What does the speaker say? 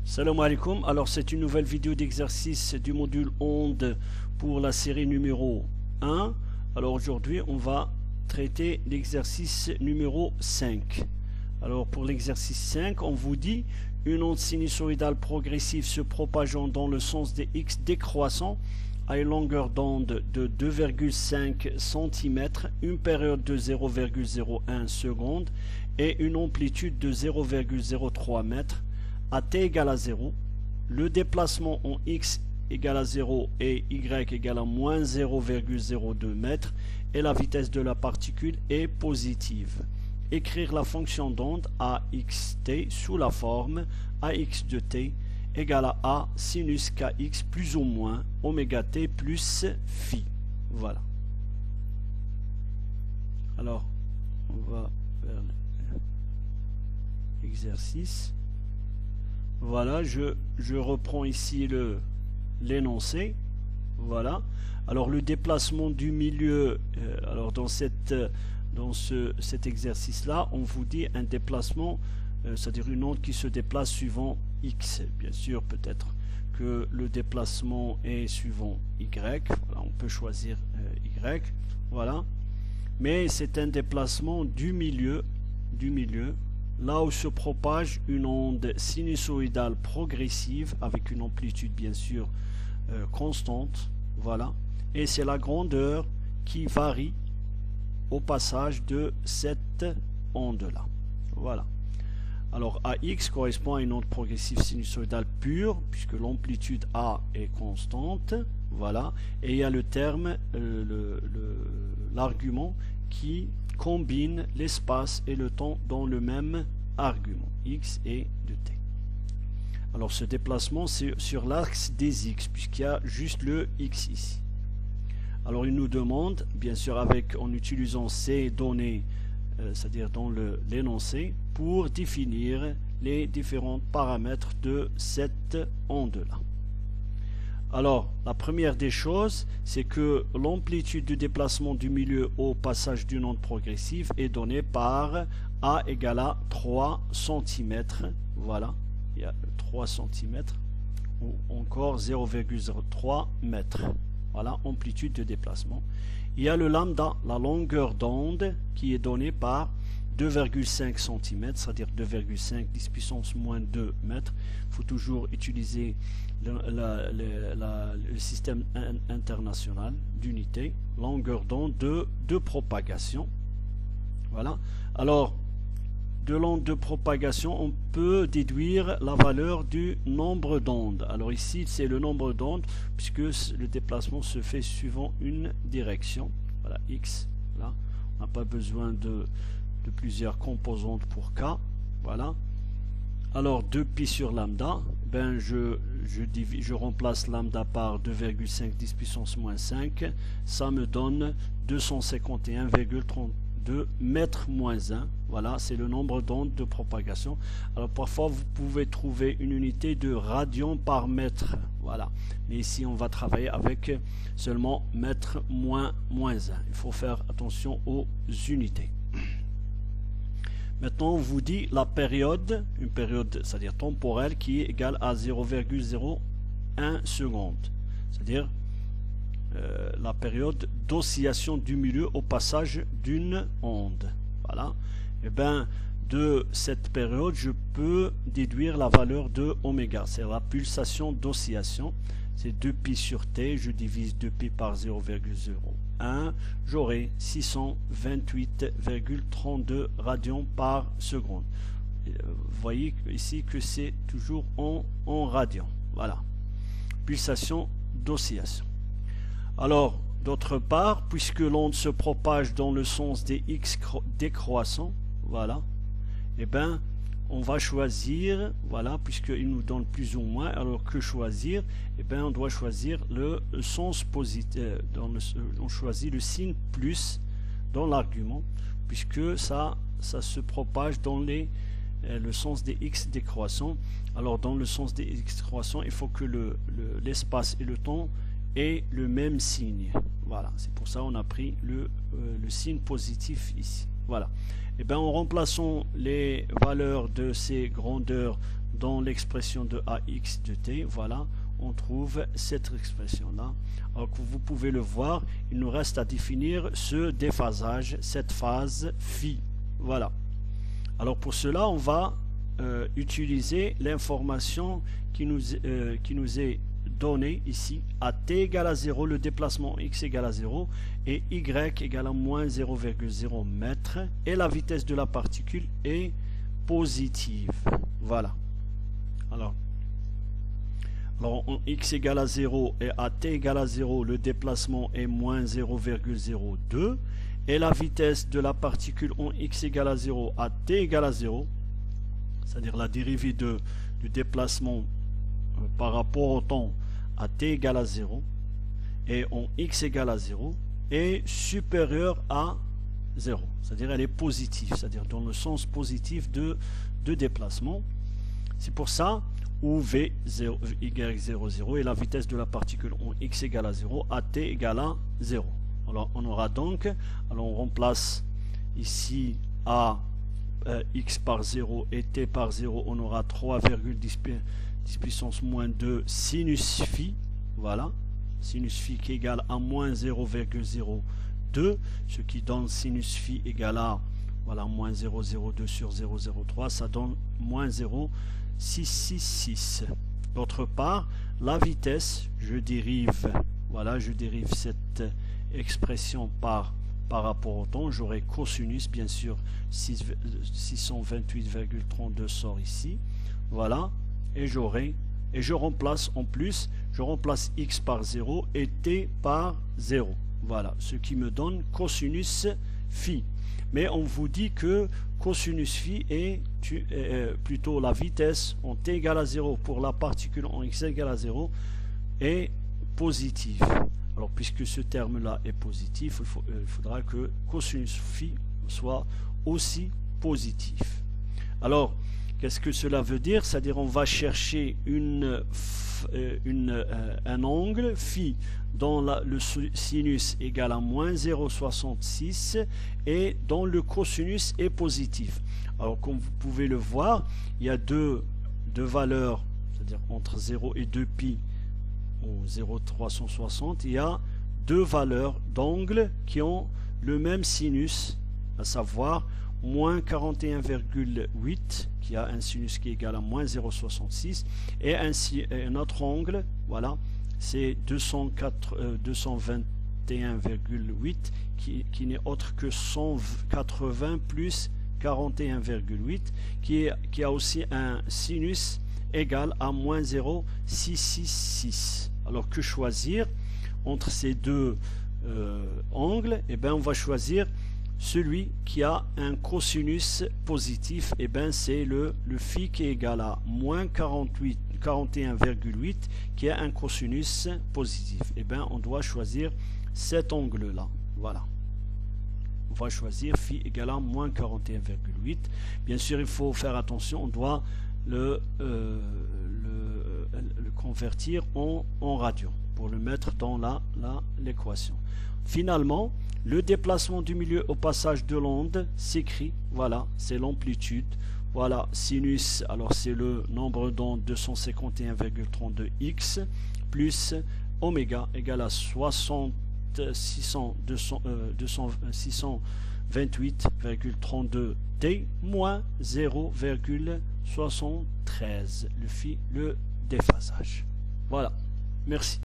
Salam alaikum, alors c'est une nouvelle vidéo d'exercice du module onde pour la série numéro 1. Alors aujourd'hui on va traiter l'exercice numéro 5. Alors pour l'exercice 5, on vous dit une onde sinusoïdale progressive se propageant dans le sens des x décroissant à une longueur d'onde de 2,5 cm, une période de 0,01 secondes et une amplitude de 0,03 mètres. À t égale à 0, le déplacement en x égale à 0 et y égale à moins 0,02 mètres et la vitesse de la particule est positive. Écrire la fonction d'onde AXT sous la forme AX de t égale à A sinus kx plus ou moins oméga t plus phi. Voilà. Alors, on va faire l'exercice. Voilà, je reprends ici l'énoncé. Voilà. Alors le déplacement du milieu, alors dans cet exercice-là, on vous dit un déplacement, c'est-à-dire une onde qui se déplace suivant x. Bien sûr, peut-être que le déplacement est suivant y. Voilà, on peut choisir y. Voilà. Mais c'est un déplacement du milieu. Là où se propage une onde sinusoïdale progressive avec une amplitude bien sûr constante, voilà, et c'est la grandeur qui varie au passage de cette onde là, voilà. Alors AX correspond à une onde progressive sinusoïdale pure puisque l'amplitude A est constante, voilà, et il y a le terme, l'argument qui combine l'espace et le temps dans le même argument, x et de t. Alors ce déplacement c'est sur l'axe des x, puisqu'il y a juste le x ici. Alors il nous demande, bien sûr en utilisant ces données, c'est-à-dire dans l'énoncé, pour définir les différents paramètres de cette onde-là. Alors, la première des choses, c'est que l'amplitude de déplacement du milieu au passage d'une onde progressive est donnée par A égale à 3 cm. Voilà, il y a 3 cm ou encore 0,03 mètres. Voilà, amplitude de déplacement. Il y a le lambda, la longueur d'onde, qui est donnée par 2,5 cm, c'est-à-dire 2,5 10 puissance moins 2 mètres. Il faut toujours utiliser le système international d'unité, longueur d'onde de propagation. Voilà. Alors, de l'onde de propagation, on peut déduire la valeur du nombre d'ondes. Alors ici, c'est le nombre d'ondes, puisque le déplacement se fait suivant une direction. Voilà, x. Là, on n'a pas besoin de plusieurs composantes pour k. Voilà. Alors 2pi sur lambda, ben je remplace lambda par 2,5 10 puissance moins 5, ça me donne 251,32 mètres moins 1. Voilà, c'est le nombre d'ondes de propagation. Alors parfois vous pouvez trouver une unité de radian par mètre. Voilà, mais ici on va travailler avec seulement mètre moins 1. Il faut faire attention aux unités. Maintenant, on vous dit la période, une période, c'est-à-dire temporelle, qui est égale à 0,01 seconde. C'est-à-dire la période d'oscillation du milieu au passage d'une onde. Voilà. Et bien, de cette période, je peux déduire la valeur de oméga, c'est la pulsation d'oscillation. C'est 2pi sur t, je divise 2pi par 0,01, j'aurai 628,32 radians par seconde. Vous voyez ici que c'est toujours en radians. Voilà. Pulsation d'oscillation. Alors, d'autre part, puisque l'onde se propage dans le sens des x décroissants, voilà, et bien, on va choisir, voilà, puisqu'il nous donne plus ou moins, alors que choisir? Eh bien, on doit choisir le sens positif, on choisit le signe plus dans l'argument, puisque ça se propage dans le sens des x décroissants. Alors, dans le sens des x décroissants, il faut que l'espace et le temps aient le même signe. Voilà, c'est pour ça qu'on a pris le signe positif ici. Voilà. Et bien en remplaçant les valeurs de ces grandeurs dans l'expression de ax de t, voilà, on trouve cette expression-là. Alors que vous pouvez le voir, il nous reste à définir ce déphasage, cette phase phi. Voilà. Alors pour cela, on va utiliser l'information qui nous est donnée ici. À t égale à 0, le déplacement x égale à 0 et y égale à moins 0,0 mètres et la vitesse de la particule est positive. Voilà. Alors en x égale à 0 et à t égale à 0, le déplacement est moins 0,02 et la vitesse de la particule en x égale à 0 à t égale à 0, c'est-à-dire la dérivée du déplacement par rapport au temps à t égale à 0 et en x égale à 0 est supérieure à 0, c'est-à-dire elle est positive, c'est-à-dire dans le sens positif de déplacement. C'est pour ça où v 0, y 0, 0 et la vitesse de la particule en x égale à 0 à t égale à 0. Alors on aura donc, alors on remplace ici a x par 0 et t par 0, on aura 3,10 puissance moins 2 sinus phi, voilà, sinus phi qui est égal à moins 0,02, ce qui donne sinus phi égal à, voilà, moins 0,02 sur 0,03, ça donne moins 0,666. D'autre part, la vitesse, je dérive cette expression par rapport au temps, j'aurai cosinus, bien sûr, 628,32 sort ici, voilà, et je remplace en plus, je remplace x par 0 et t par 0, voilà, ce qui me donne cosinus phi. Mais on vous dit que cosinus phi est plutôt la vitesse en t égale à 0 pour la particule en x égale à 0 est positive. Alors puisque ce terme-là est positif, il faudra que cosinus phi soit aussi positif. Alors, qu'est-ce que cela veut dire? C'est-à-dire on va chercher un angle phi dont le sinus égale à moins 0,66 et dont le cosinus est positif. Alors comme vous pouvez le voir, il y a deux valeurs, c'est-à-dire entre 0 et 2π ou 0,360, il y a deux valeurs d'angle qui ont le même sinus, à savoir moins 41,8 qui a un sinus qui est égal à moins 0,66 et un autre angle, voilà, c'est 221,8 qui n'est autre que 180 plus 41,8 qui a aussi un sinus égal à moins 0,666. Alors que choisir entre ces deux angles? Eh bien on va choisir celui qui a un cosinus positif, et bien c'est le phi qui est égal à moins 41,8 qui a un cosinus positif. Et bien on doit choisir cet angle là, voilà, on va choisir phi égal à moins 41,8. bien sûr il faut faire attention, on doit le convertir en radian pour le mettre dans l'équation. Finalement, le déplacement du milieu au passage de l'onde s'écrit, voilà, c'est l'amplitude, voilà, sinus, alors c'est le nombre d'ondes 251,32x plus oméga égale à 628,32t moins 0,73, le déphasage. Voilà, merci.